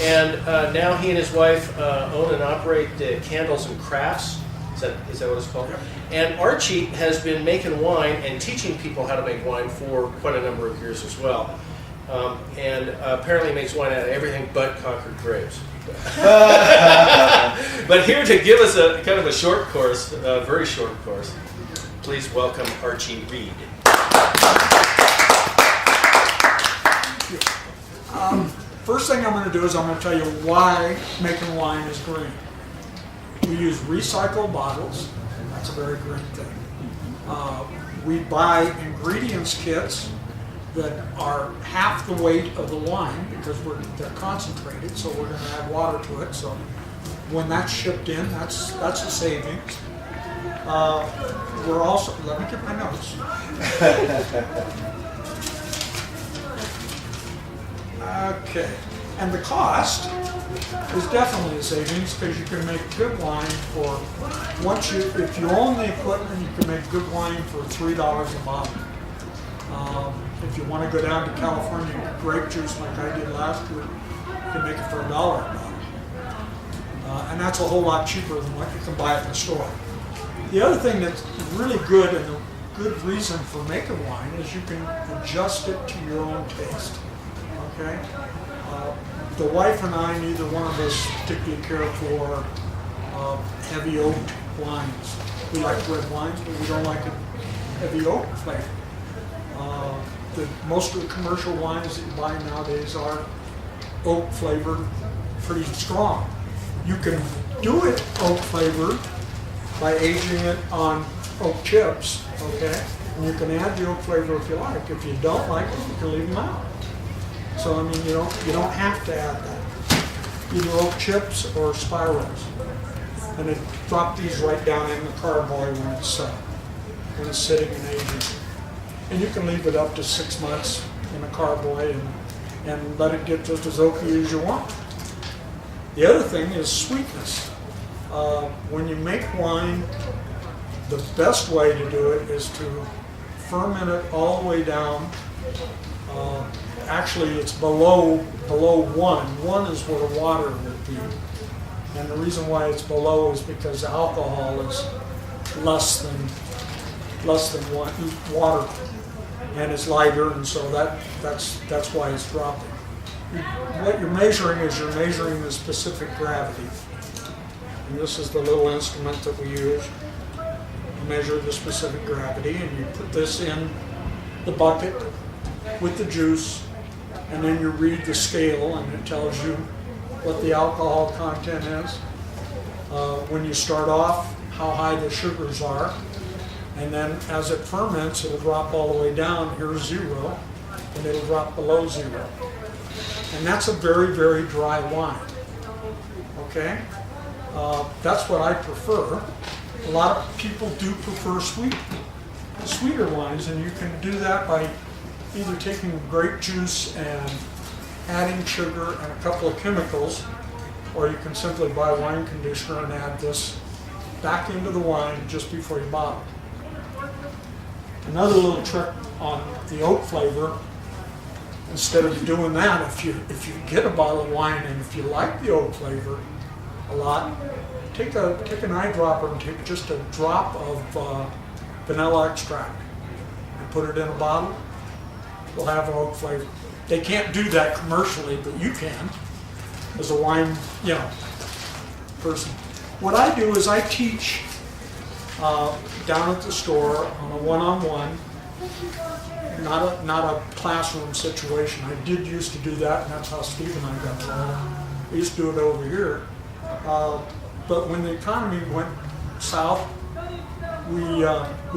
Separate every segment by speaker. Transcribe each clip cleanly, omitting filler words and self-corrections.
Speaker 1: And now he and his wife own and operate Candles and Crafts. Is that what it's called? And Archie has been making wine and teaching people how to make wine for quite a number of years as well. And apparently makes wine out of everything but Concord grapes. But here to give us a kind of a short course, a very short course, please welcome Archie Reed.
Speaker 2: First thing I'm going to do is I'm going to tell you why making wine is green. We use recycled bottles. That's a very green thing. We buy ingredients kits that are half the weight of the wine because they're concentrated, so we're going to add water to it. So when that's shipped in, that's a savings. We're also, let me get my notes. Okay, and the cost is definitely a savings because you can make good wine for, if you own the equipment, you can make good wine for $3 a bottle. If you want to go down to California and get grape juice like I did last year, you can make it for $1 a bottle. And that's a whole lot cheaper than what you can buy at the store. The other thing that's really good and a good reason for making wine is you can adjust it to your own taste. Okay? The wife and I, neither one of us particularly care for heavy oaked wines. We like red wines, but we don't like a heavy oak flavor. Most of the commercial wines that you buy nowadays are oak flavored, pretty strong. You can do it oak flavored by aging it on oak chips, okay? And you can add the oak flavor if you like. If you don't like it, you can leave them out. So I mean, you don't have to add that. Either oak chips or spirals. And then drop these right down in the carboy when it's sitting and aging. And you can leave it up to 6 months in a carboy and let it get just as oaky as you want. The other thing is sweetness. When you make wine, the best way to do it is to ferment it all the way down. Actually, it's below 1. 1 is where water would be. And the reason why it's below is because alcohol is less than water, and it's lighter, and so that's why it's dropping. What you're measuring is you're measuring the specific gravity. And this is the little instrument that we use. You measure the specific gravity, and you put this in the bucket with the juice, and then you read the scale, and it tells you what the alcohol content is. When you start off, how high the sugars are, and then as it ferments, it'll drop all the way down. Here's 0, and it'll drop below 0. And that's a very, very dry wine. Okay? That's what I prefer. A lot of people do prefer sweeter wines, and you can do that by either taking grape juice and adding sugar and a couple of chemicals, or you can simply buy wine conditioner and add this back into the wine just before you bottle. Another little trick on the oak flavor, instead of doing that, if you get a bottle of wine and if you like the oak flavor a lot, take an eyedropper and take just a drop of vanilla extract and put it in a bottle. It'll have an oak flavor. They can't do that commercially, but you can. As a wine, person. What I do is I teach down at the store on a one-on-one, not a classroom situation. I did used to do that, and that's how Steve and I got involved. I used to do it over here. But when the economy went south, we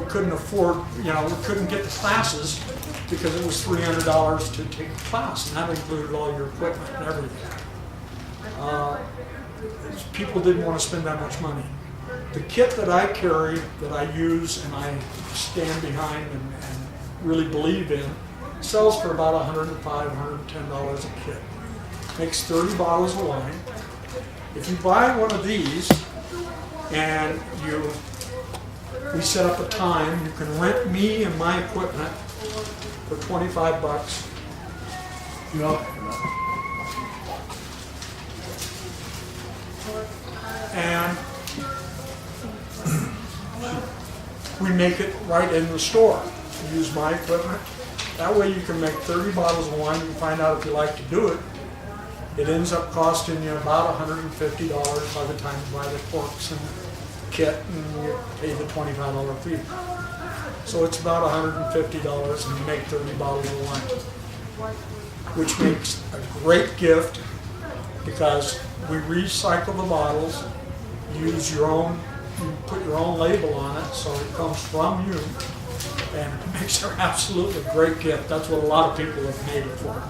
Speaker 2: couldn't afford, we couldn't get the classes because it was $300 to take a class, and that included all your equipment and everything. People didn't want to spend that much money. The kit that I carry, that I use and I stand behind and really believe in, sells for about $105, $110 a kit. Makes 30 bottles of wine. If you buy one of these and we set up a time, you can rent me and my equipment for $25. And we make it right in the store. You use my equipment. That way you can make 30 bottles of wine. You can find out if you like to do it. It ends up costing you about $150 by the time you buy the corks and kit and you pay the $25 fee. So it's about $150 and you make 30 bottles of wine, which makes a great gift because we recycle the bottles, you put your own label on it so it comes from you, and it makes an absolutely great gift. That's what a lot of people have made it for.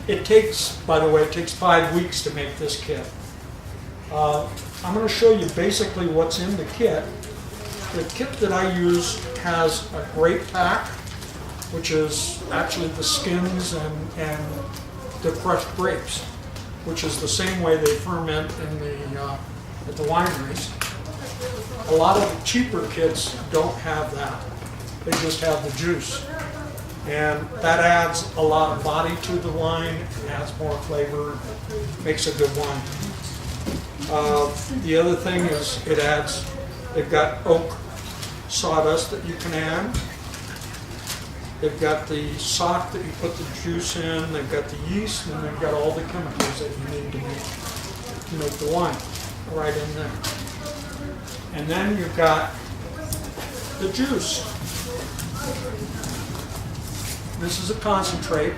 Speaker 2: It takes 5 weeks to make this kit. I'm going to show you basically what's in the kit. The kit that I use has a grape pack, which is actually the skins and the crushed grapes, which is the same way they ferment at the wineries. A lot of the cheaper kits don't have that. They just have the juice. And that adds a lot of body to the wine, it adds more flavor, makes a good wine. The other thing is they've got oak sawdust that you can add. They've got the sock that you put the juice in, they've got the yeast, and they've got all the chemicals that you need to make the wine right in there. And then you've got the juice. This is a concentrate.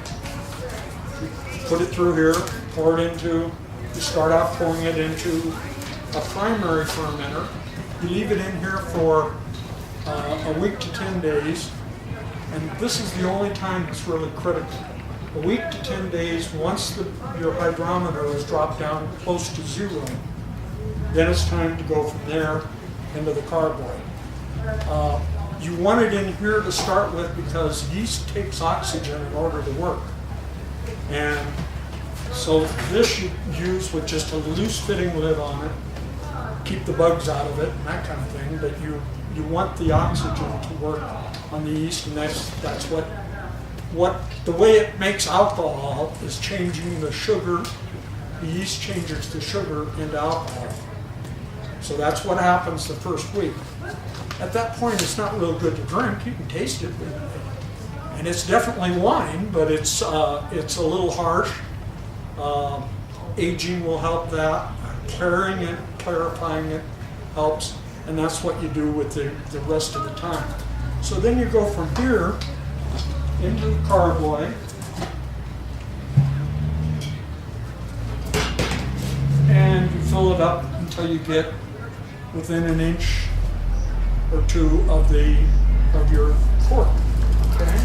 Speaker 2: You put it through here, you start out pouring it into a primary fermenter. You leave it in here for a week to 10 days. And this is the only time it's really critical. A week to 10 days, once your hydrometer is dropped down close to zero, then it's time to go from there into the carboy. You want it in here to start with because yeast takes oxygen in order to work. And so this you use with just a loose fitting lid on it, keep the bugs out of it and that kind of thing, but you want the oxygen to work on the yeast, and that's what the way it makes alcohol is changing the sugar. The yeast changes the sugar into alcohol. So that's what happens the first week. At that point, it's not real good to drink. You can taste it, and it's definitely wine, but it's a little harsh. Aging will help that. Clarifying it helps, and that's what you do with the rest of the time. So then you go from here into the carboy, and you fill it up until you get within an inch or two of your cork. Okay?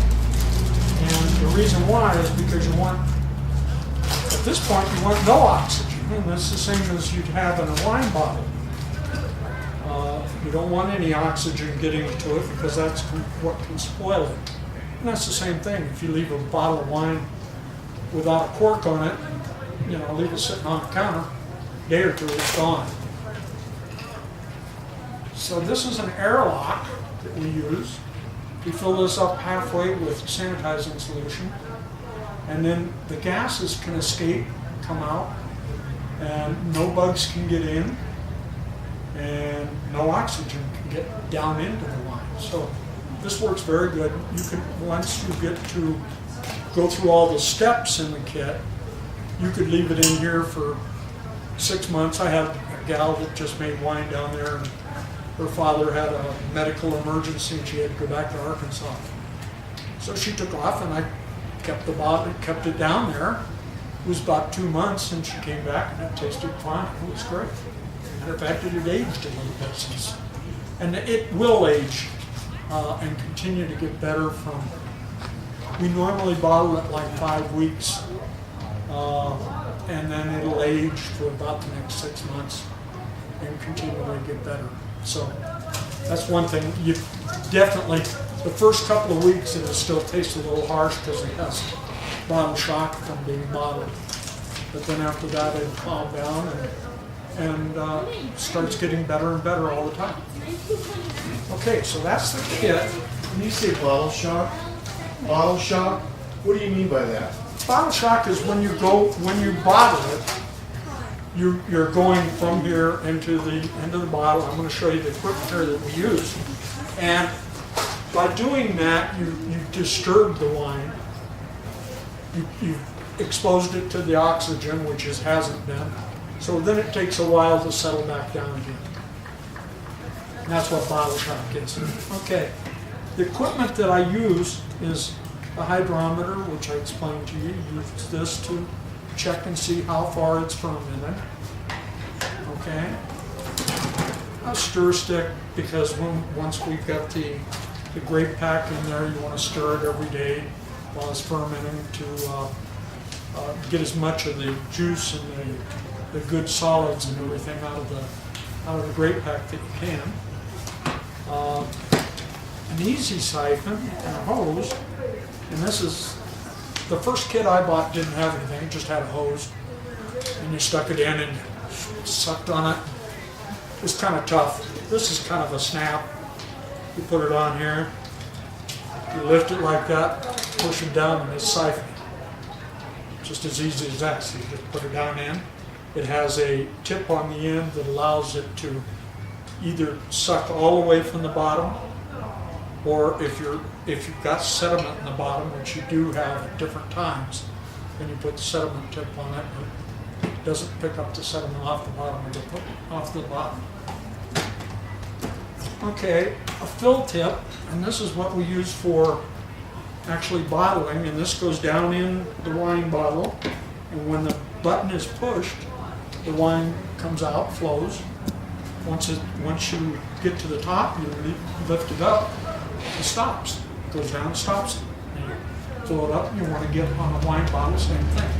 Speaker 2: And the reason why is because at this point you want no oxygen, and that's the same as you'd have in a wine bottle. You don't want any oxygen getting to it because that's what can spoil it. And that's the same thing. If you leave a bottle of wine without a cork on it, leave it sitting on the counter, a day or two, it's gone. So this is an airlock that we use. We fill this up halfway with sanitizing solution, and then the gases can escape, come out, and no bugs can get in, and no oxygen can get down into the wine. So this works very good. You can, once you get to go through all the steps in the kit, you could leave it in here for 6 months. I had a gal that just made wine down there, and her father had a medical emergency and she had to go back to Arkansas. So she took off and I kept the bottle, kept it down there. It was about 2 months and she came back and it tasted fine. It was great. Matter of fact, it had aged a little bit since. And it will age and continue to get better from, we normally bottle it like 5 weeks. And then it'll age for about the next 6 months and continually get better. So that's one thing. You definitely, the first couple of weeks it'll still taste a little harsh because it has bottle shock from being bottled. But then after that it'll calm down and starts getting better and better all the time. Okay, so that's the kit.
Speaker 3: When you say bottle shock, what do you mean by that?
Speaker 2: Bottle shock is when you bottle it, you're going from here into the bottle. I'm going to show you the equipment here that we use. And by doing that, you disturb the wine. You've exposed it to the oxygen, which it hasn't been. So then it takes a while to settle back down again. And that's what bottle shock is. Okay. The equipment that I use is a hydrometer, which I explained to you. You use this to check and see how far it's fermented. Okay. A stir stick, because once we've got the grape pack in there, you want to stir it every day while it's fermenting to get as much of the juice and the good solids and everything out of the grape pack that you can. An easy siphon and a hose, and this is the first kit I bought didn't have anything, it just had a hose, and you stuck it in and sucked on it. It was kind of tough. This is kind of a snap. You put it on here, you lift it like that, push it down, and it's siphoned. Just as easy as that. So you just put it down in. It has a tip on the end that allows it to either suck all the way from the bottom, or if you've got sediment in the bottom, which you do have at different times, then you put the sediment tip on it. It doesn't pick up the sediment off the bottom. Okay, a fill tip, and this is what we use for actually bottling, and this goes down in the wine bottle, and when the button is pushed, the wine comes out, flows. Once you get to the top, you lift it up, it stops. It goes down, stops. And you fill it up, and you want to get on a wine bottle, same thing,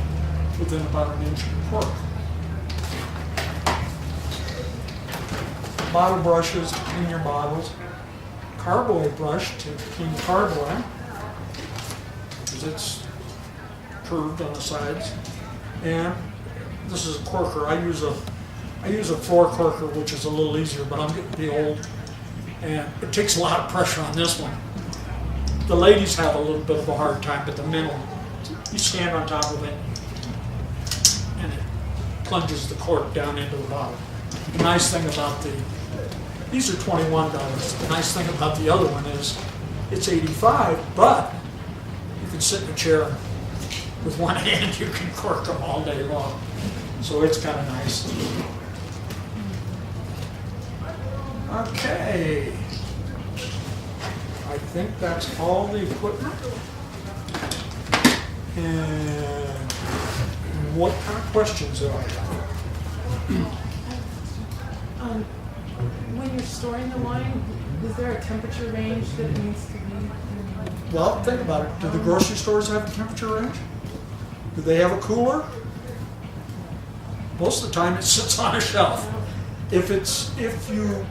Speaker 2: within about an inch of the cork. Bottle brushes to clean your bottles. Carboy brush to clean carboy, because it's curved on the sides. And this is a corker. I use a floor corker, which is a little easier, but I'm getting to be old, and it takes a lot of pressure on this one. The ladies have a little bit of a hard time, but the men will. You stand on top of it, and it plunges the cork down into the bottle. The nice thing about these are $21. The nice thing about the other one is it's $85, but you can sit in a chair with one hand, you can cork them all day long. So it's kind of nice. Okay. I think that's all the equipment. And what kind of questions are there?
Speaker 4: When you're storing the wine, is there a temperature range that it needs to be?
Speaker 2: Well, think about it. Do the grocery stores have a temperature range? Do they have a cooler? Most of the time it sits on a shelf. If you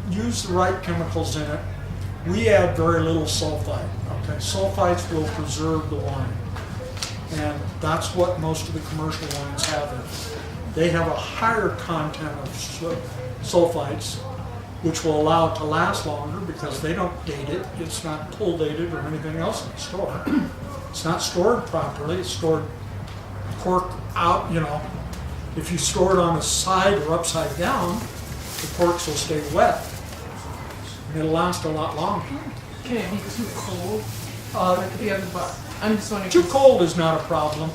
Speaker 2: use the right chemicals in it, we add very little sulfite. Okay, sulfites will preserve the wine, and that's what most of the commercial wines have. They have a higher content of sulfites, which will allow it to last longer because they don't date it. It's not pull dated or anything else in the store. It's not stored properly. It's stored cork out, If you store it on the side or upside down, the corks will stay wet. And it'll last a lot longer.
Speaker 4: Can it be too cold? Like the other box? I'm just wondering.
Speaker 2: Too cold is not a problem.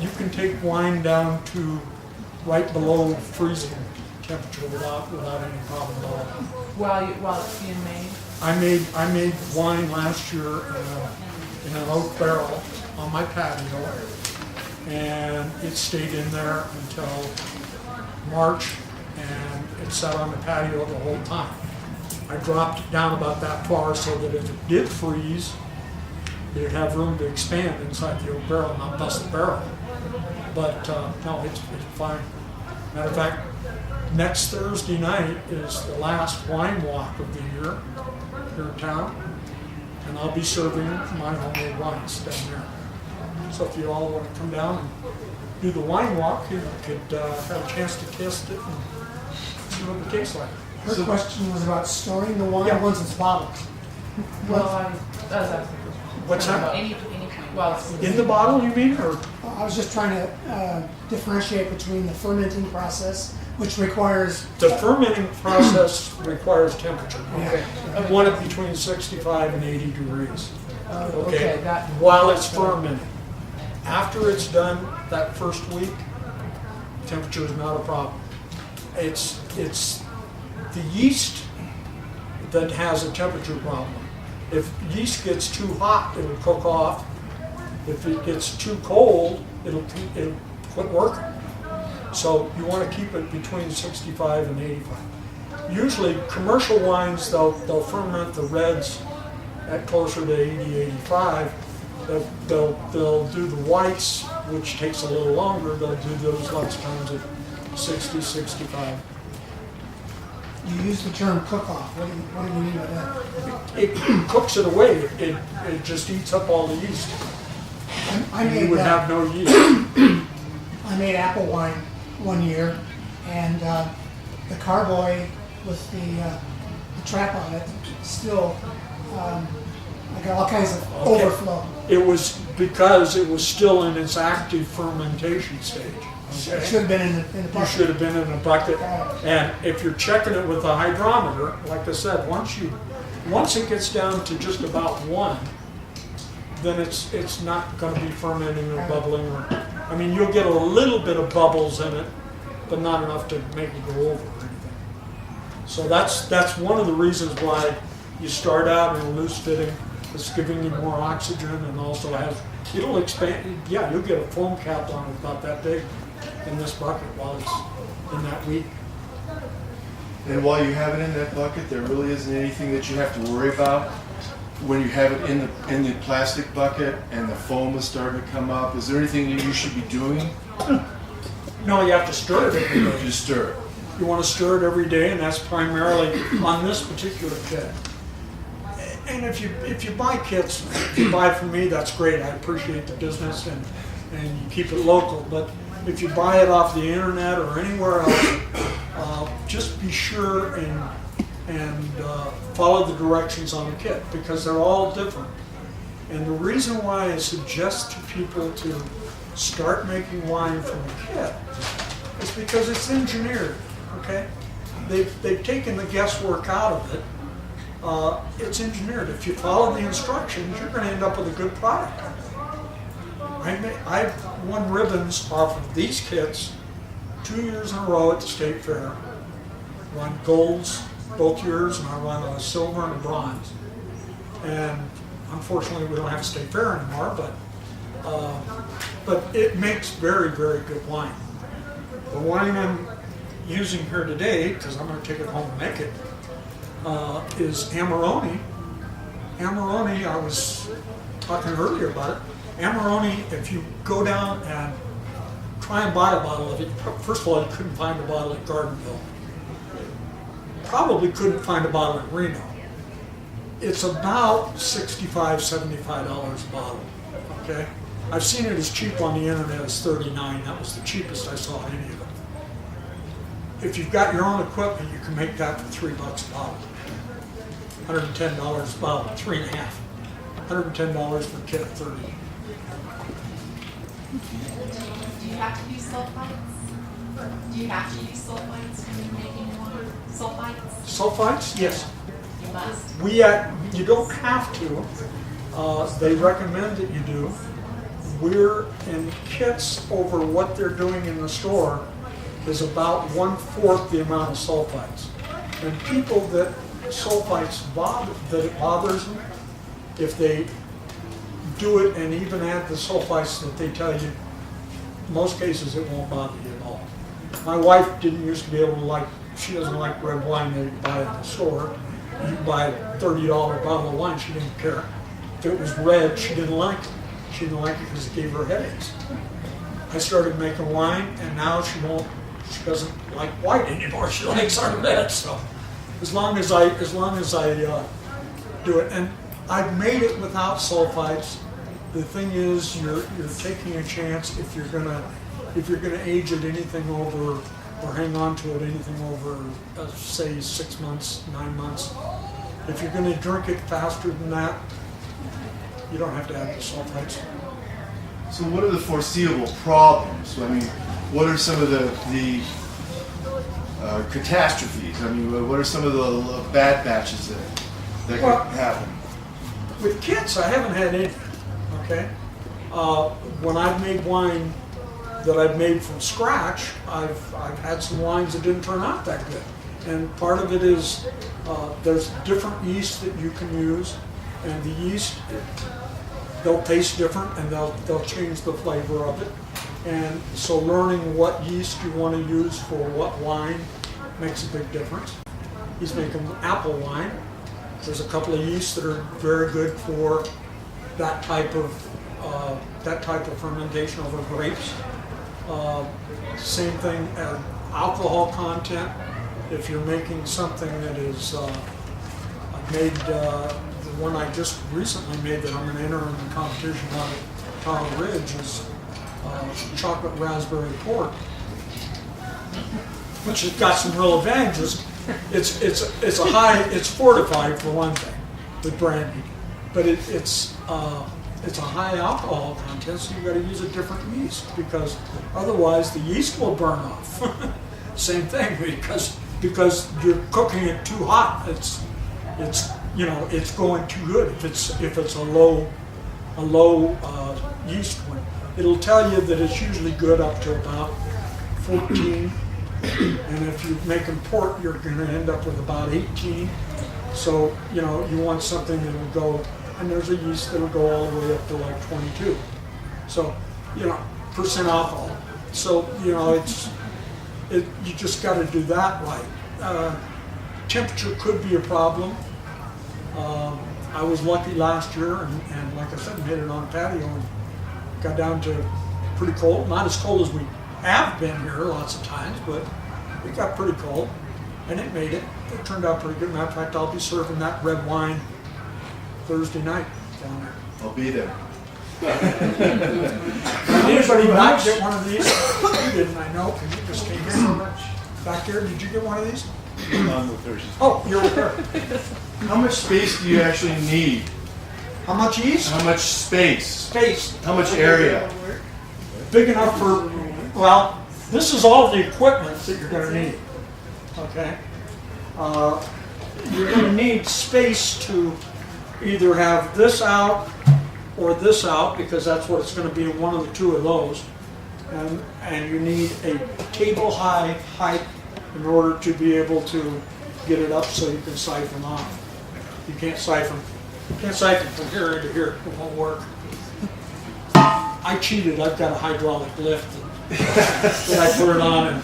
Speaker 2: You can take wine down to right below freezing temperature without any problem at all.
Speaker 4: While it's being made?
Speaker 2: I made wine last year in an oak barrel on my patio, and it stayed in there until March, and it sat on the patio the whole time. I dropped it down about that far so that if it did freeze, it'd have room to expand inside the oak barrel, not bust the barrel. But no, it's fine. Matter of fact, next Thursday night is the last wine walk of the year here in town, and I'll be serving my homemade wines down there. So if you all want to come down and do the wine walk, you could have a chance to taste it and see what it tastes like.
Speaker 5: Her question was about storing the wine
Speaker 2: Yeah.
Speaker 5: once it's bottled.
Speaker 4: Well, I was asking.
Speaker 2: What's that?
Speaker 4: Any while it's
Speaker 2: In the bottle, you mean, or?
Speaker 5: I was just trying to differentiate between the fermenting process, which requires,
Speaker 2: The fermenting process requires temperature.
Speaker 5: Okay.
Speaker 2: You want it between 65 and 80 degrees.
Speaker 4: okay, that.
Speaker 2: While it's fermenting. After it's done that first week, temperature is not a problem. It's the yeast that has a temperature problem. If yeast gets too hot, it'll cook off. If it gets too cold, it'll quit working. So you want to keep it between 65 and 85. Usually commercial wines, they'll ferment the reds at closer to 80, 85. They'll do the whites, which takes a little longer. They'll do those lots of times at 60, 65.
Speaker 5: you use the term cook-off. What do you mean by that?
Speaker 2: It cooks it away. It just eats up all the yeast.
Speaker 5: I
Speaker 2: You
Speaker 5: made
Speaker 2: would have no yeast.
Speaker 5: I made apple wine one year, and the carboy with the trap on it still, I got all kinds of
Speaker 2: Okay.
Speaker 5: overflow.
Speaker 2: It was because it was still in its active fermentation stage.
Speaker 5: It
Speaker 2: Okay?
Speaker 5: should have been in the
Speaker 2: You
Speaker 5: bucket.
Speaker 2: should have been in a bucket. And if you're checking it with a hydrometer, like I said, once it gets down to just about 1, then it's not going to be fermenting or bubbling. I mean, you'll get a little bit of bubbles in it, but not enough to make it go over or anything. So that's one of the reasons why you start out in a loose fitting. It's giving you more oxygen, and also it'll expand. Yeah, you'll get a foam cap on it about that big in this bucket while it's in that week.
Speaker 3: And while you have it in that bucket, there really isn't anything that you have to worry about when you have it in the plastic bucket and the foam is starting to come up. Is there anything that you should be doing?
Speaker 2: No, you have to stir it every
Speaker 3: You
Speaker 2: day.
Speaker 3: just stir it.
Speaker 2: You want to stir it every day, and that's primarily on this particular kit. And if you buy kits, if you buy from me, that's great. I appreciate the business and you keep it local. But if you buy it off the internet or anywhere else, just be sure and follow the directions on the kit, because they're all different. And the reason why I suggest to people to start making wine from a kit is because it's engineered. Okay, they've taken the guesswork out of it. It's engineered. If you follow the instructions, you're going to end up with a good product. I've won ribbons off of these kits 2 years in a row at the state fair. Won golds both years, and I won a silver and a bronze. And unfortunately, we don't have a state fair anymore, but it makes very, very good wine. The wine I'm using here today, because I'm going to take it home and make it, is Amarone. Amarone, I was talking earlier about it. Amarone, if you go down and try and buy a bottle of it, first of all, you couldn't find a bottle at Gardnerville. Probably couldn't find a bottle at Reno. It's about $65, $75 a bottle, okay? I've seen it as cheap on the internet as $39. That was the cheapest I saw any of them. If you've got your own equipment, you can make that for $3 a bottle. $110 a bottle, 3.5. $110 for a kit of 30.
Speaker 6: Do you have to use sulfites? Do you have to use sulfites when you're making wine? Sulfites?
Speaker 2: Sulfites? Yes.
Speaker 6: You must.
Speaker 2: You don't have to. They recommend that you do. We're in kits over what they're doing in the store. is about 1/4 the amount of sulfites. And people that that it bothers them, if they do it and even add the sulfites that they tell you, in most cases it won't bother you at all. My wife didn't used to be able to she doesn't like red wine that you buy at the store. You buy a $30 bottle of wine, she didn't care. If it was red, she didn't like it. She didn't like it because it gave her headaches. I started making wine, and now she doesn't like white anymore. She likes our red. So as long as I do it, and I've made it without sulfites. The thing is, you're taking a chance if you're gonna age it anything over or hang on to it anything over, say 6 months, 9 months. If you're gonna drink it faster than that, you don't have to add the sulfites.
Speaker 3: So what are the foreseeable problems? I mean, what are some of the catastrophes? I mean, what are some of the bad batches that
Speaker 2: Well,
Speaker 3: could happen?
Speaker 2: With kits, I haven't had any. Okay, when I've made wine that I've made from scratch, I've had some wines that didn't turn out that good, and part of it is there's different yeast that you can use, and the yeast they'll taste different and they'll change the flavor of it, and so learning what yeast you want to use for what wine makes a big difference. He's making apple wine. There's a couple of yeasts that are very good for that type of fermentation over grapes. Same thing, alcohol content. If you're making something that is, I've made the one I just recently made that I'm going to enter in the competition on at Powell Ridge is chocolate raspberry port, which has got some real advantages. It's fortified for one thing with brandy, but it's a high alcohol content, so you've got to use a different yeast because otherwise the yeast will burn off. Same thing, because you're cooking it too hot. It's going too good if it's a low yeast one. It'll tell you that it's usually good up to about 14. And if you make them port, you're going to end up with about 18. So, you want something that will go, and there's a yeast that will go all the way up to like 22. So, percent alcohol. So, you just got to do that right. Temperature could be a problem. I was lucky last year, and like I said, made it on a patio and got down to pretty cold. Not as cold as we have been here lots of times, but it got pretty cold, and it made it. It turned out pretty good. Matter of fact, I'll be serving that red wine Thursday night down there.
Speaker 3: I'll be there.
Speaker 2: Anybody not get one of these? You didn't, I know, because you just came in back there. Did you get one of these? Oh, you're there.
Speaker 3: How much space do you actually need?
Speaker 2: How much yeast?
Speaker 3: How much space?
Speaker 2: Space.
Speaker 3: How much area?
Speaker 2: Big enough for, well, this is all the equipment that you're going to need. Okay? You're going to need space to either have this out or this out, because that's what it's going to be in one of the two of those. And you need a table high height in order to be able to get it up so you can siphon off. You can't siphon from here into here. It won't work. I cheated. I've got a hydraulic lift that I put it on and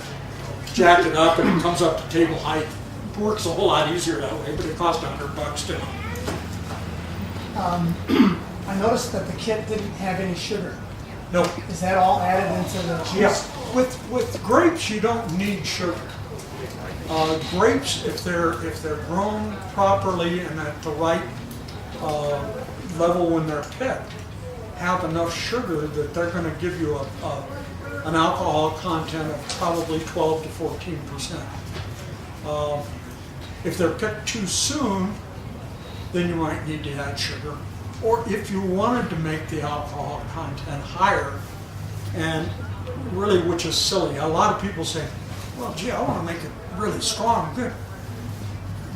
Speaker 2: jack it up, and it comes up to table height. It works a whole lot easier that way, but it costs $100 too.
Speaker 5: I noticed that the kit didn't have any sugar.
Speaker 2: No.
Speaker 5: Is that all added into the juice?
Speaker 2: Yes. With grapes, you don't need sugar. Grapes, if they're grown properly and at the right level when they're picked, have enough sugar that they're going to give you an alcohol content of probably 12 to 14%. If they're picked too soon, then you might need to add sugar. Or if you wanted to make the alcohol content higher, and really, which is silly, a lot of people say, well, gee, I want to make it really strong, good.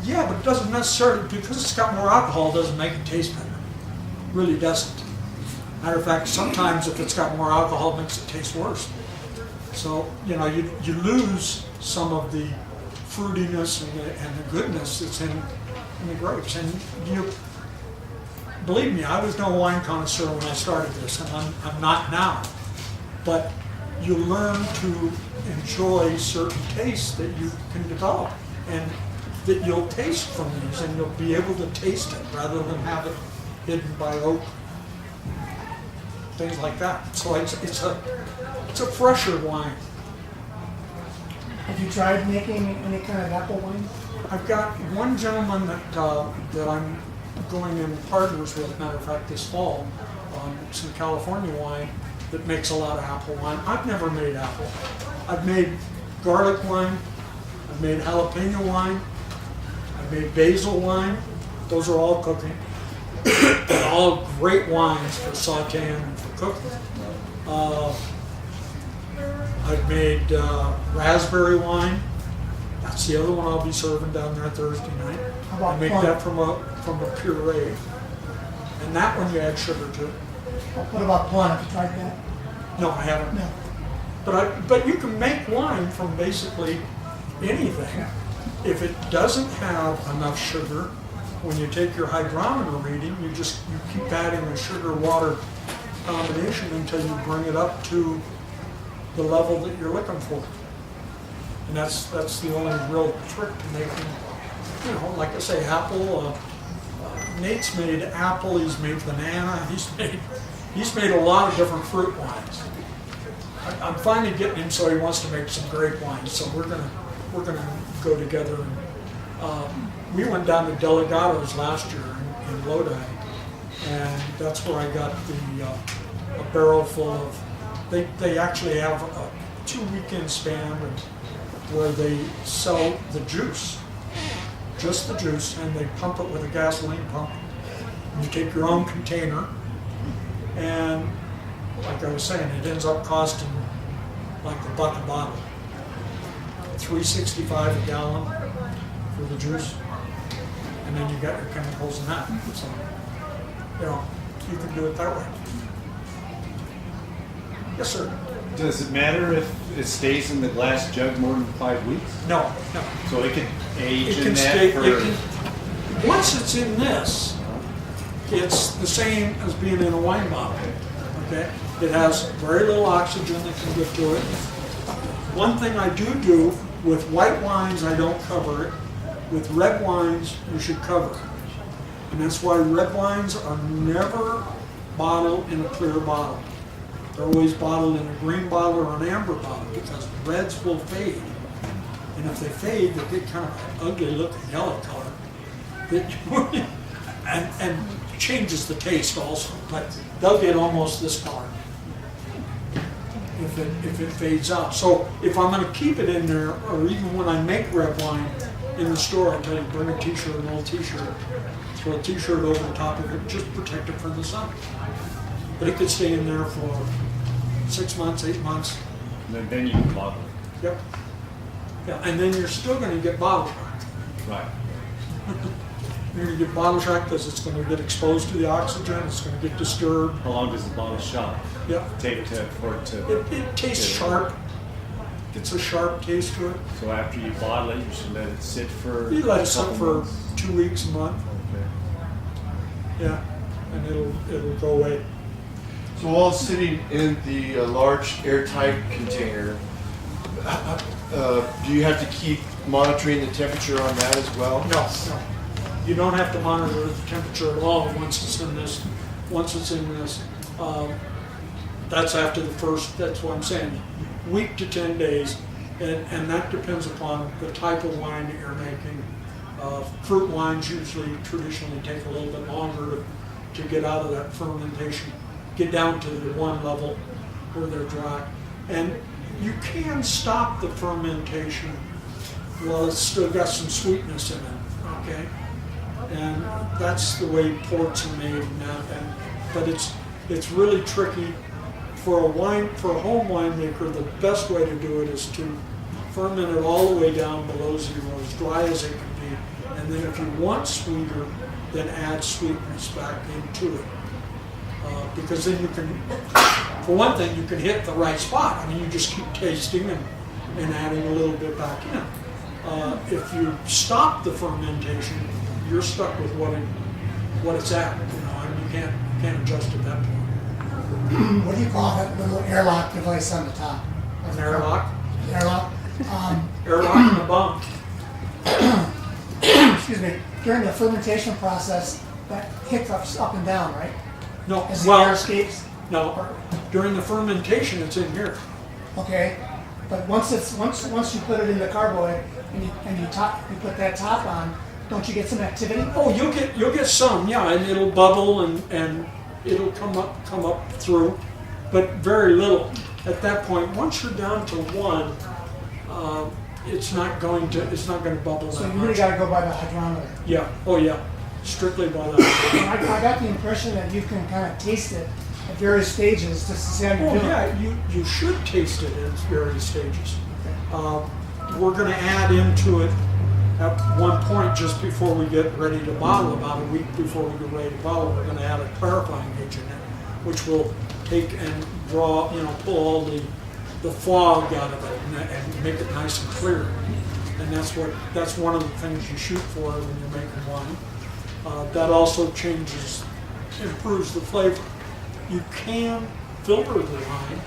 Speaker 2: Yeah, but it doesn't necessarily, because it's got more alcohol, doesn't make it taste better. It really doesn't. Matter of fact, sometimes if it's got more alcohol, it makes it taste worse. So, you know, you lose some of the fruitiness and the goodness that's in the grapes. And you, believe me, I was no wine connoisseur when I started this, and I'm not now. But you learn to enjoy certain tastes that you can develop and that you'll taste from these, and you'll be able to taste it rather than have it hidden by oak, things like that. So it's a fresher wine.
Speaker 5: Have you tried making any kind of apple wine?
Speaker 2: I've got one gentleman that I'm going in partners with, matter of fact, this fall, some California wine that makes a lot of apple wine. I've never made apple. I've made garlic wine, I've made jalapeno wine, I've made basil wine. Those are all cooking. And all great wines for sauteing and for cooking. I've made raspberry wine. That's the other one I'll be serving down there Thursday night.
Speaker 5: How about
Speaker 2: I make
Speaker 5: plum?
Speaker 2: that from a puree. And that one you add sugar to.
Speaker 5: What about plum? Have you tried that?
Speaker 2: No, I haven't.
Speaker 5: No.
Speaker 2: But you can make wine from basically anything. If it doesn't have enough sugar, when you take your hydrometer reading, you keep adding a sugar-water combination until you bring it up to the level that you're looking for. And that's the only real trick to making, you know, like I say, apple. Nate's made apple. He's made banana. He's made a lot of different fruit wines. I'm finally getting him so he wants to make some grape wines. So we're gonna go together. And we went down to Delegados last year in Lodi, and that's where I got a barrel full of. They actually have a 2-weekend span where they sell the juice, just the juice, and they pump it with a gasoline pump. You take your own container, and like I was saying, it ends up costing like $1 a bottle, $3.65 a gallon for the juice, and then you got your chemicals in that. So, you know, you can do it that way. Yes, sir.
Speaker 7: Does it matter if it stays in the glass jug more than 5 weeks?
Speaker 2: No.
Speaker 7: So it can age
Speaker 2: It
Speaker 7: in
Speaker 2: can
Speaker 7: that
Speaker 2: stay.
Speaker 7: for...
Speaker 2: Once it's in this, it's the same as being in a wine bottle. Okay, it has very little oxygen that can get to it. One thing I do with white wines, I don't cover it. With red wines, you should cover it, and that's why red wines are never bottled in a clear bottle. They're always bottled in a green bottle or an amber bottle because reds will fade. And if they fade, they get kind of ugly looking yellow color. And changes the taste also, but they'll get almost this color if it fades out. So if I'm going to keep it in there, or even when I make red wine in the store, I tell you, bring a t-shirt, an old t-shirt, throw a t-shirt over the top of it, just protect it from the sun. But it could stay in there for 6 months, 8 months.
Speaker 7: And then you can bottle it.
Speaker 2: Yep. Yeah, and then you're still going to get bottle shock.
Speaker 7: Right.
Speaker 2: You're going to get bottle shock because it's going to get exposed to the oxygen. It's going to get disturbed.
Speaker 7: How long does the bottle shop
Speaker 2: Yep.
Speaker 7: take for it to...
Speaker 2: It tastes sharp. It's a sharp taste to it.
Speaker 7: So after you bottle it, you should let it sit for...
Speaker 2: You let it
Speaker 7: a
Speaker 2: sit
Speaker 7: couple
Speaker 2: for
Speaker 7: months?
Speaker 2: 2 weeks, a month.
Speaker 7: Okay.
Speaker 2: Yeah, and it'll go away.
Speaker 3: So while it's sitting in the large airtight container, do you have to keep monitoring the temperature on that as well?
Speaker 2: No. You don't have to monitor the temperature at all once it's in this. That's after the first, that's what I'm saying, week to 10 days. And that depends upon the type of wine that you're making. Fruit wines usually traditionally take a little bit longer to get out of that fermentation, get down to the one level where they're dry. And you can stop the fermentation while it's still got some sweetness in it, okay? And that's the way ports are made now. But it's really tricky for a home winemaker. The best way to do it is to ferment it all the way down below zero, as dry as it can be. And then if you want sweeter, then add sweetness back into it. Because then you can for one thing, you can hit the right spot. I mean, you just keep tasting and adding a little bit back in. If you stop the fermentation, you're stuck with what it's at, and you can't adjust at that point.
Speaker 5: What do you call that little airlock device on the top?
Speaker 2: An airlock?
Speaker 5: Airlock.
Speaker 2: Airlock in the bung.
Speaker 5: Excuse me. During the fermentation process, that hiccups up and down, right?
Speaker 2: No,
Speaker 5: As the air
Speaker 2: well,
Speaker 5: escapes.
Speaker 2: no. During the fermentation, it's in here.
Speaker 5: Okay. But once you put it in the carboy and you put that top on, don't you get some activity?
Speaker 2: Oh, you'll get some, yeah, and it'll bubble and it'll come up through, but very little. At that point, once you're down to 1, it's not going to bubble
Speaker 5: So
Speaker 2: that
Speaker 5: you really
Speaker 2: much.
Speaker 5: got to go by the hydrometer.
Speaker 2: Yeah. Oh yeah. Strictly by that.
Speaker 5: And I got the impression that you can kind of taste it at various stages just to see how you're
Speaker 2: Oh
Speaker 5: doing.
Speaker 2: yeah. You should taste it in various stages. We're going to add into it at one point just before we get ready to bottle. About a week before we get ready to bottle, we're going to add a clarifying agent in, which will take and draw, pull all the fog out of it and make it nice and clear. And that's one of the things you shoot for when you're making wine. That also improves the flavor. You can filter the wine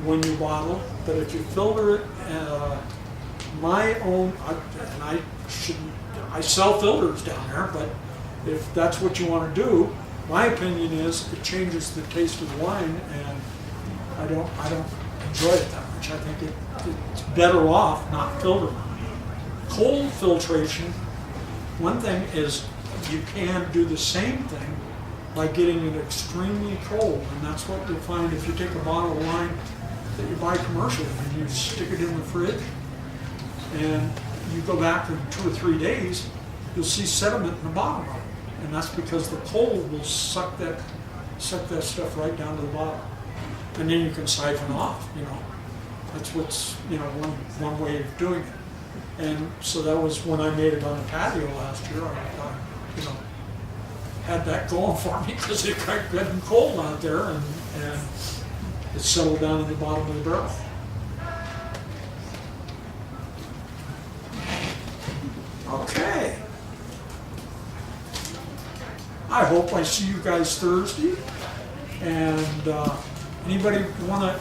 Speaker 2: when you bottle, but if you filter it, I sell filters down there, but if that's what you want to do, my opinion is it changes the taste of the wine, and I don't enjoy it that much. I think it's better off not filtering. Cold filtration, one thing is you can do the same thing by getting it extremely cold, and that's what you'll find if you take a bottle of wine that you buy commercially and you stick it in the fridge, and you go back in 2 or 3 days, you'll see sediment in the bottom of it, and that's because the cold will suck that stuff right down to the bottom, and then you can siphon off. That's what's one way of doing it. And so that was when I made it on a patio last year. I had that going for me because it got good and cold out there, and it settled down in the bottom of the barrel. Okay. I hope I see you guys Thursday. And anybody want to,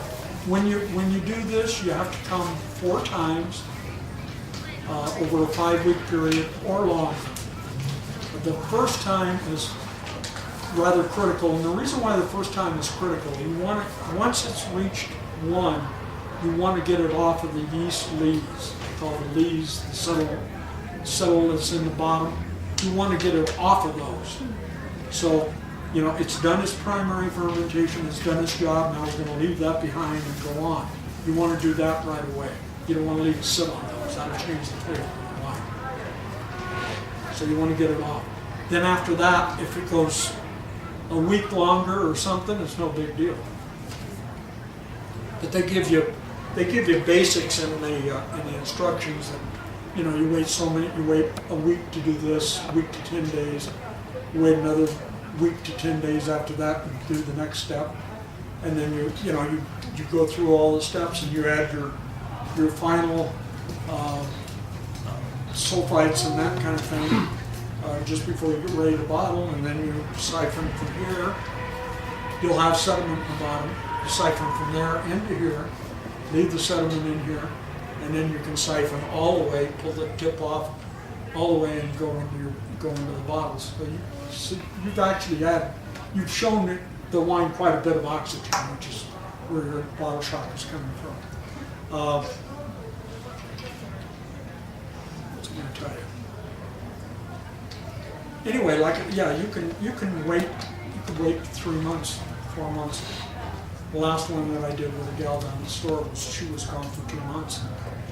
Speaker 2: when you do this, you have to come 4 times over a 5-week period or longer. But the first time is rather critical, and the reason why the first time is critical, once it's reached 1, you want to get it off of the yeast lees, called the lees, the settle that's in the bottom. You want to get it off of those. So, it's done its primary fermentation, it's done its job, now we're going to leave that behind and go on. You want to do that right away. You don't want to leave it sit on those, that'll change the flavor of the wine. So you want to get it off. Then after that, if it goes a week longer or something, it's no big deal. But they give you basics in the instructions that you wait a week to do this, a week to 10 days, you wait another week to 10 days after that and do the next step, and then you go through all the steps and you add your final sulfites and that kind of thing just before you get ready to bottle, and then you siphon from here. You'll have sediment in the bottom. You siphon from there into here, leave the sediment in here, and then you can siphon all the way, pull the tip off all the way, and go into the bottles. So you've shown the wine quite a bit of oxygen, which is where your bottle shock is coming from. What's I going to tell you? Anyway, you can wait 3 months, 4 months. The last one that I did with a gal down the store she was gone for 2 months and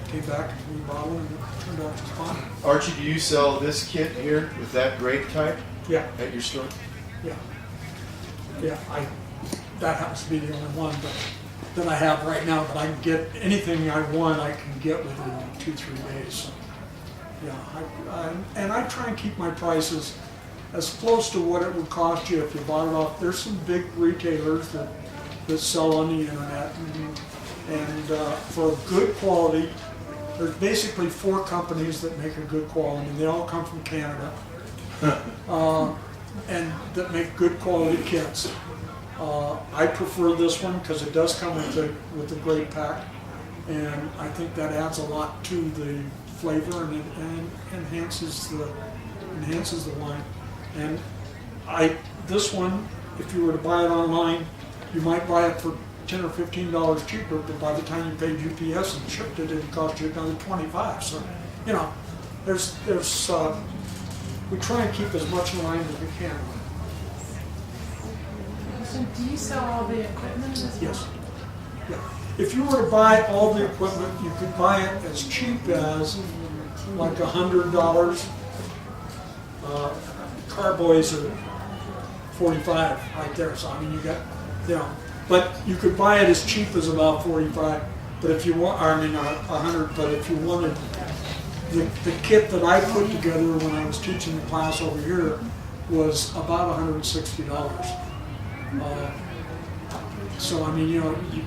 Speaker 2: came back and rebottled, and it turned out just fine.
Speaker 3: Archie, do you sell this kit here with that grape type
Speaker 2: Yeah,
Speaker 3: at your store?
Speaker 2: yeah. That happens to be the only one that I have right now, but I can get anything I want. I can get within 2-3 days. So, and I try and keep my prices as close to what it would cost you if you bought it off. There's some big retailers that that sell on the internet. And for good quality, there's basically 4 companies that make a good quality. They all come from Canada, and that make good quality kits. I prefer this one because it does come with the great pack, and I think that adds a lot to the flavor and enhances the wine. And this one, if you were to buy it online, you might buy it for $10 or $15 cheaper, but by the time you paid UPS and shipped it, it'd cost you another $25. So, you know, there's we try and keep as much wine as we can.
Speaker 4: So do you sell all the equipment as well?
Speaker 2: Yes. Yeah. If you were to buy all the equipment, you could buy it as cheap as like $100. Carboys are 45 right there. So I mean, you got, you know, but you could buy it as cheap as about 45. But if you want, I mean, 100. But if you wanted the kit that I put together when I was teaching the class over here was about $160. So I mean, you know, you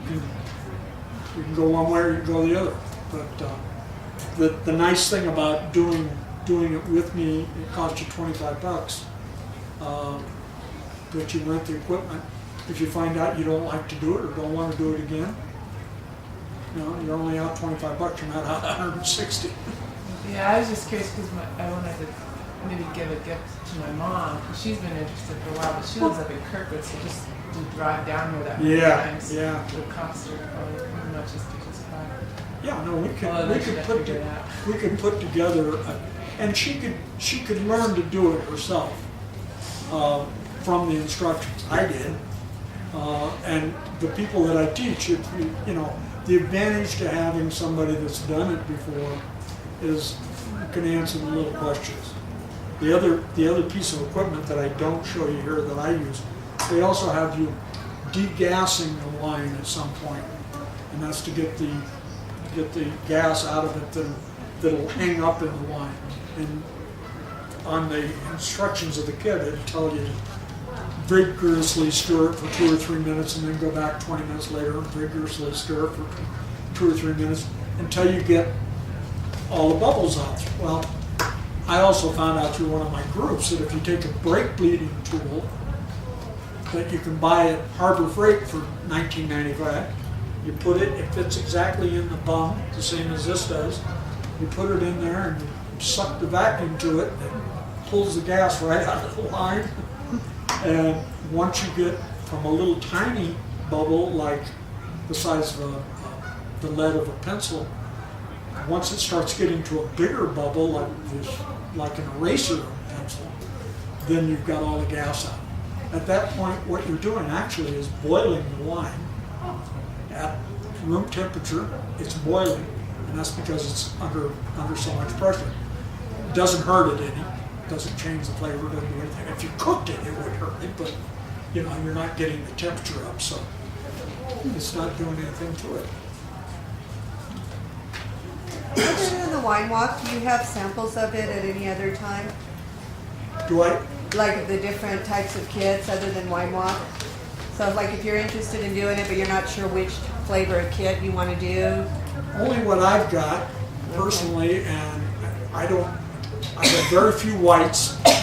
Speaker 2: can go one way or you can go the other. But the nice thing about doing it with me, it costs you $25. But you rent the equipment. If you find out you don't like to do it or don't want to do it again, you know, you're only out $25. You're not out 160.
Speaker 4: Yeah, I was just curious because I wanted to maybe give a gift to my mom. She's been interested for a while, but she lives up in Kirkwood, so just to drive down here that many times would cost her probably as much as to just buy.
Speaker 2: Yeah, no, we
Speaker 4: Well,
Speaker 2: could put together, and she could learn to do it herself from the instructions. I did, and the people that I teach, you know, the advantage to having somebody that's done it before is you can answer the little questions. The other piece of equipment that I don't show you here that I use, they also have you degassing the wine at some point, and that's to get the gas out of it that'll hang up in the wine. And on the instructions of the kit, it'll tell you to vigorously stir it for 2 or 3 minutes, and then go back 20 minutes later and vigorously stir it for 2 or 3 minutes until you get all the bubbles out. Well, I also found out through one of my groups that if you take a brake bleeding tool that you can buy at Harbor Freight for $19.95, you put it fits exactly in the bung, the same as this does. You put it in there and you suck the vacuum to it, and it pulls the gas right out of the line. And once you get from a little tiny bubble like the size of the lead of a pencil, once it starts getting to a bigger bubble like an eraser pencil, then you've got all the gas out. At that point, what you're doing actually is boiling the wine at room temperature. It's boiling, and that's because it's under so much pressure. It doesn't hurt it any. It doesn't change the flavor. Doesn't do anything. If you cooked it, it would hurt it, but you know you're not getting the temperature up, so it's not doing anything to it.
Speaker 8: Other than the wine walk, do you have samples of it at any other time?
Speaker 2: Do I?
Speaker 8: Like the different types of kits other than wine walk? So like if you're interested in doing it but you're not sure which flavor of kit you want to do?
Speaker 2: Only what I've got personally, and I have very few whites.
Speaker 8: Yeah,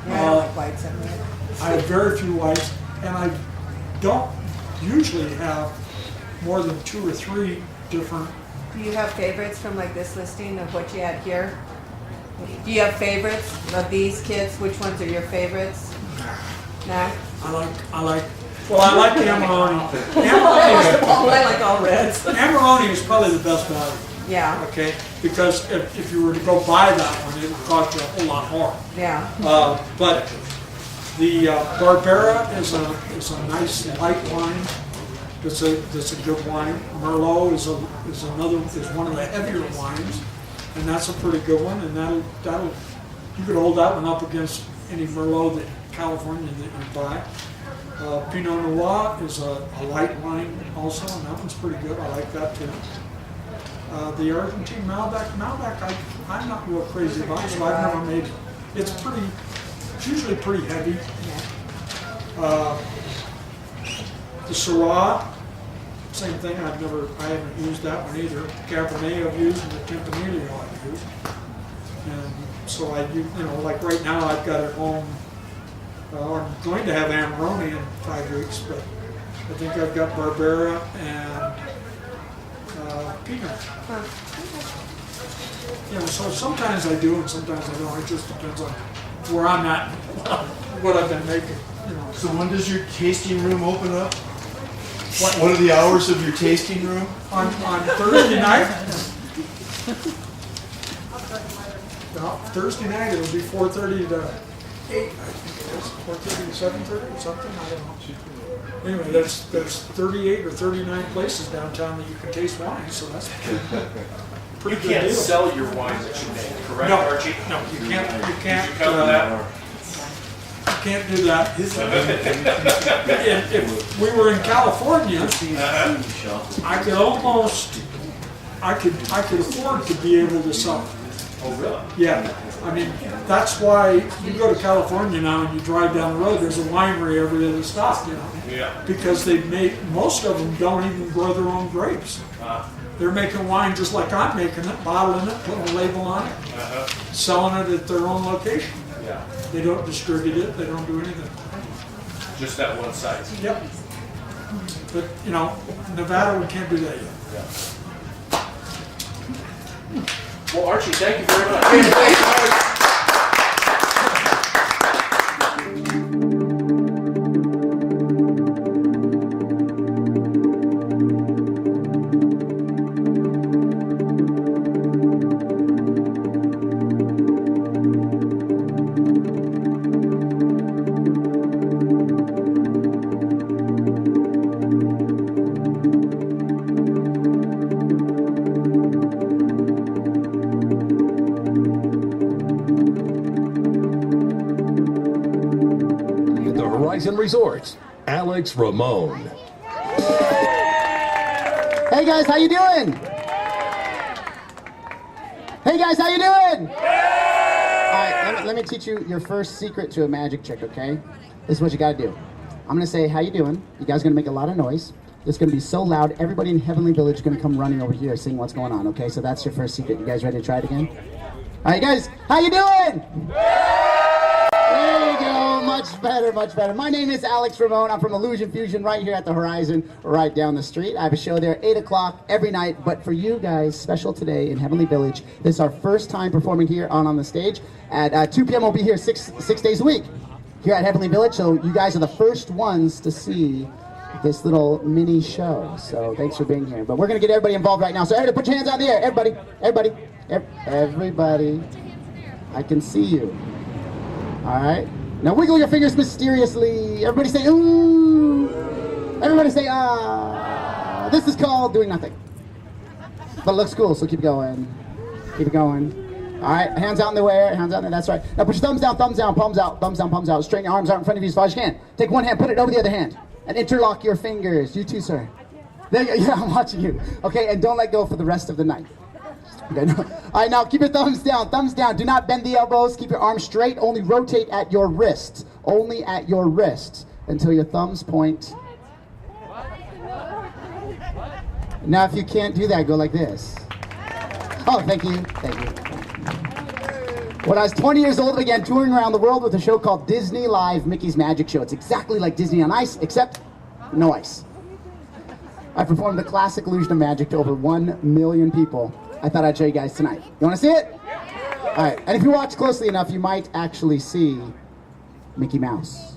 Speaker 8: I don't like whites in there.
Speaker 2: I have very few whites, and I don't usually have more than 2 or 3 different.
Speaker 8: Do you have favorites from like this listing of what you had here? Do you have favorites of these kits? Which ones are your favorites? Nah?
Speaker 2: I like the Amarone.
Speaker 8: I like all reds.
Speaker 2: Amarone is probably the best value.
Speaker 8: Yeah,
Speaker 2: Okay, because if you were to go buy that one, it would cost you a whole lot more.
Speaker 8: yeah.
Speaker 2: But the Barbera is a nice light wine. That's a good wine. Merlot is one of the heavier wines, and that's a pretty good one. And that'll you could hold that one up against any Merlot that California that you buy. Pinot Noir is a light wine also, and that one's pretty good. I like that too. The Argentine Malbec I'm not real crazy about, so I've never made it. It's usually pretty heavy. The Syrah, same thing. I haven't used that one either. Cabernet I've used, and the Tempranillo I've used. And so like right now I've got at home. I'm going to have Amarone in 5 weeks, but I think I've got Barbera and Pinot. So sometimes I do and sometimes I don't. It just depends on where I'm at, what I've been making.
Speaker 3: So when does your tasting room open up? What are the hours of your tasting room?
Speaker 2: On Thursday night. No, Thursday night it'll be 4:30 to 8. I think it is 4:30 to 7:30 or something. I don't know. Anyway, there's 38 or 39 places downtown that you can taste wine, so that's pretty
Speaker 1: You
Speaker 2: good
Speaker 1: can't
Speaker 2: deal.
Speaker 1: sell your wine that you make, correct,
Speaker 2: No,
Speaker 1: Archie?
Speaker 2: no, you can't. You can't.
Speaker 1: Did you cover that?
Speaker 2: You can't do that. If we were in California, I could afford to be able to sell it.
Speaker 1: Oh, really?
Speaker 2: Yeah, I mean, that's why you go to California now and you drive down the road, there's a winery every other stop,
Speaker 1: Yeah.
Speaker 2: because most of them don't even grow their own grapes. They're making wine just like I'm making it, bottling it, putting a label on it, selling it at their own location.
Speaker 1: Yeah.
Speaker 2: They don't distribute it, they don't do anything.
Speaker 1: Just that one site.
Speaker 2: Yep. But, Nevada, we can't do that yet.
Speaker 1: Yeah. Well, Archie, thank you very much.
Speaker 9: Resorts, Alex Ramon.
Speaker 10: Hey guys, how you doing? Hey guys, how you doing? All right, let me teach you your first secret to a magic trick, okay? This is what you gotta do. I'm gonna say, how you doing? You guys are gonna make a lot of noise. It's gonna be so loud, everybody in Heavenly Village is gonna come running over here seeing what's going on, okay? So that's your first secret. You guys ready to try it again? All right, guys, how you doing? There you go, much better, much better. My name is Alex Ramon. I'm from Illusion Fusion right here at the Horizon, right down the street. I have a show there 8 o'clock every night, but for you guys, special today in Heavenly Village. This is our first time performing here on the stage. At 2 p.m. we'll be here six days a week here at Heavenly Village, so you guys are the first ones to see this little mini show. So thanks for being here. But we're going to get everybody involved right now. So everybody put your hands out in the air. Everybody. I can see you. All right. Now wiggle your fingers mysteriously. Everybody say, ooh. Everybody say, ah. This is called doing nothing. But it looks cool, so keep going. Keep it going. All right, hands out in the air, hands out in there, that's right. Now put your thumbs down, palms out, thumbs down, palms out. Straighten your arms out in front of you as far as you can. Take one hand, put it over the other hand. And interlock your fingers. You too, sir. There you go. Yeah, I'm watching you. Okay, and don't let go for the rest of the night. Okay, no. All right, now keep your thumbs down. Thumbs down. Do not bend the elbows. Keep your arms straight. Only rotate at your wrists. Only at your wrists until your thumbs point. Now, if you can't do that, go like this. Oh, thank you. Thank you. When I was 20 years old, I began touring around the world with a show called Disney Live Mickey's Magic Show. It's exactly like Disney on Ice, except no ice. I performed the classic illusion of magic to over 1 million people. I thought I'd show you guys tonight. You want to see it? All right. And if you watch closely enough, you might actually see Mickey Mouse.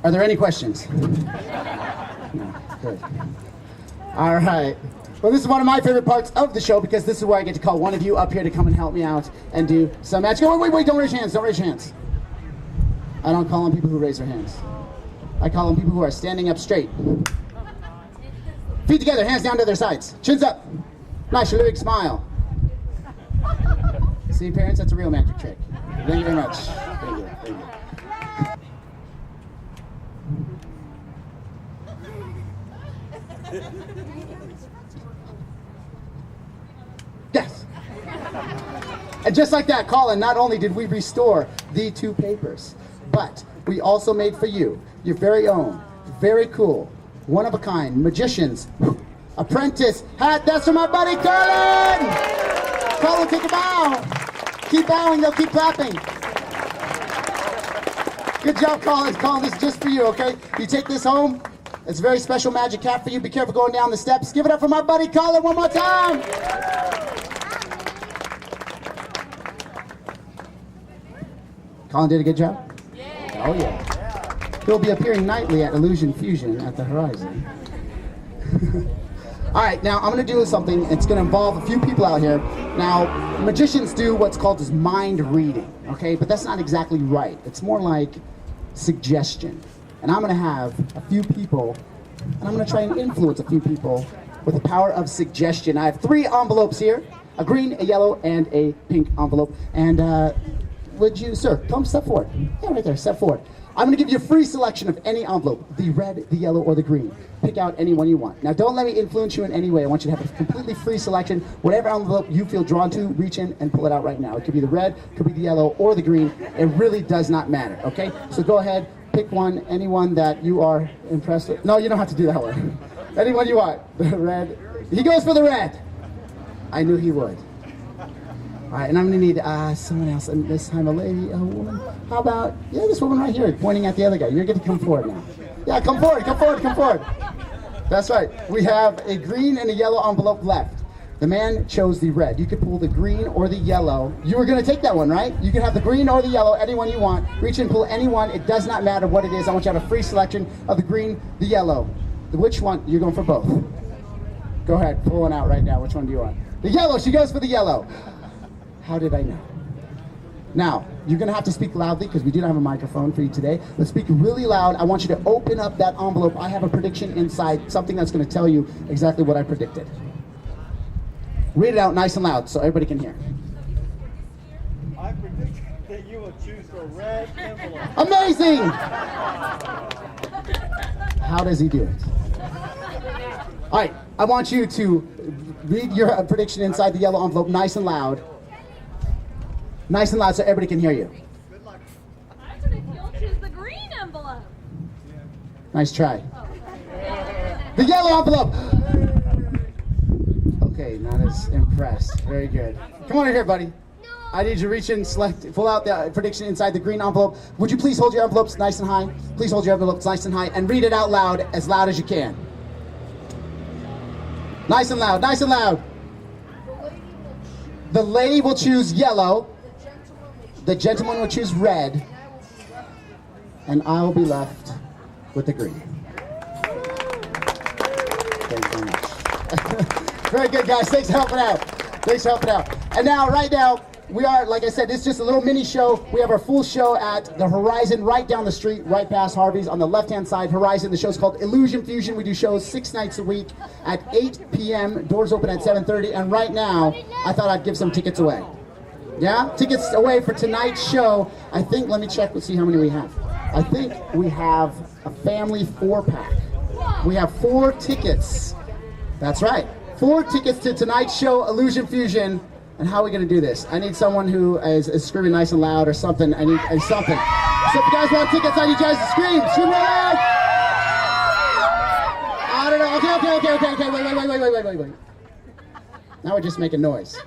Speaker 10: Are there any questions? No, good. All right. Well, this is one of my favorite parts of the show because this is where I get to call one of you up here to come and help me out and do some magic. Oh, wait, don't raise your hands, don't raise your hands. I don't call on people who raise their hands. I call on people who are standing up straight. Feet together, hands down to their sides. Chins up. Nice, your big smile. See, parents, that's a real magic trick. Thank you very much. Thank you. Thank you. Yes. And just like that, Colin, not only did we restore the 2 papers, but we also made for you your very own, very cool, one-of-a-kind magician's apprentice hat. That's for my buddy Colin! Colin, take a bow. Keep bowing, they'll keep clapping. Good job, Colin. Colin, this is just for you, okay? You take this home. It's a very special magic hat for you. Be careful going down the steps. Give it up for my buddy Colin one more time. Colin did a good job? Yeah. Oh, yeah. He'll be appearing nightly at Illusion Fusion at the Horizon. All right, now I'm going to do something. It's going to involve a few people out here. Now, magicians do what's called as mind reading, okay? But that's not exactly right. It's more like suggestion. And I'm going to have a few people, and I'm going to try and influence a few people with the power of suggestion. I have 3 envelopes here, a green, a yellow, and a pink envelope. And would you, sir, come step forward. Yeah, right there, step forward. I'm going to give you a free selection of any envelope, the red, the yellow, or the green. Pick out any one you want. Now, don't let me influence you in any way. I want you to have a completely free selection. Whatever envelope you feel drawn to, reach in and pull it out right now. It could be the red, could be the yellow, or the green. It really does not matter, okay? So go ahead, pick one, anyone that you are impressed with. No, you don't have to do that one. Anyone you want. The red. He goes for the red. I knew he would. All right, and I'm going to need someone else, and this time a lady, a woman. How about, yeah, this woman right here, pointing at the other guy. You're going to come forward now. Yeah, come forward, come forward, come forward. That's right. We have a green and a yellow envelope left. The man chose the red. You could pull the green or the yellow. You were going to take that one, right? You can have the green or the yellow, anyone you want. Reach and pull any one. It does not matter what it is. I want you to have a free selection of the green, the yellow. Which one? You're going for both. Go ahead, pull one out right now. Which one do you want? The yellow. She goes for the yellow. How did I know? Now, you're going to have to speak loudly because we do not have a microphone for you today. But speak really loud. I want you to open up that envelope. I have a prediction inside, something that's going to tell you exactly what I predicted. Read it out nice and loud so everybody can hear.
Speaker 11: I predict that you will choose the red envelope.
Speaker 10: Amazing! How does he do it? All right, I want you to read your prediction inside the yellow envelope nice and loud. Nice and loud so everybody can hear you.
Speaker 11: Good luck.
Speaker 12: I predict you'll choose the green envelope.
Speaker 10: Nice try. The yellow envelope! Okay, not as impressed. Very good. Come on in here, buddy. I need you to reach in, select, pull out the prediction inside the green envelope. Would you please hold your envelopes nice and high? Please hold your envelopes nice and high and read it out loud as you can. Nice and loud, nice and loud. The lady will choose yellow. The gentleman will choose red. And I will be left with the green. Thank you very much. Very good, guys. Thanks for helping out. Thanks for helping out. And now, right now, we are, like I said, this is just a little mini show. We have our full show at the Horizon right down the street, right past Harvey's on the left-hand side. Horizon, the show's called Illusion Fusion. We do shows 6 nights a week at 8 p.m. Doors open at 7:30. And right now, I thought I'd give some tickets away. Yeah? Tickets away for tonight's show. I think, let me check, let's see how many we have. I think we have a family 4-pack. We have 4 tickets. That's right. 4 tickets to tonight's show, Illusion Fusion. And how are we going to do this? I need someone who is screaming nice and loud or something. I need something. So if you guys want tickets, I need you guys to scream. Scream loud! I don't know. Okay. Wait. Now we're just making noise.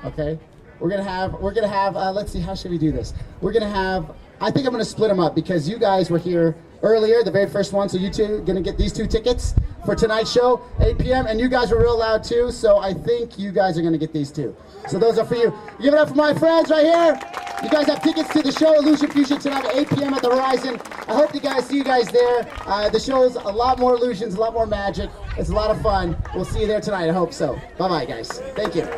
Speaker 10: Okay? We're gonna have, let's see, how should we do this? We're gonna have, I think I'm gonna split them up because you guys were here earlier, the very first one. So you two are gonna get these 2 tickets for tonight's show, 8 p.m. And you guys were real loud too, so I think you guys are gonna get these too. So those are for you. Give it up for my friends right here. You guys have tickets to the show, Illusion Fusion, tonight at 8 p.m. at the Horizon. I hope see you guys there. The show's a lot more illusions, a lot more magic. It's a lot of fun. We'll see you there tonight, I hope so. Bye-bye, guys. Thank you.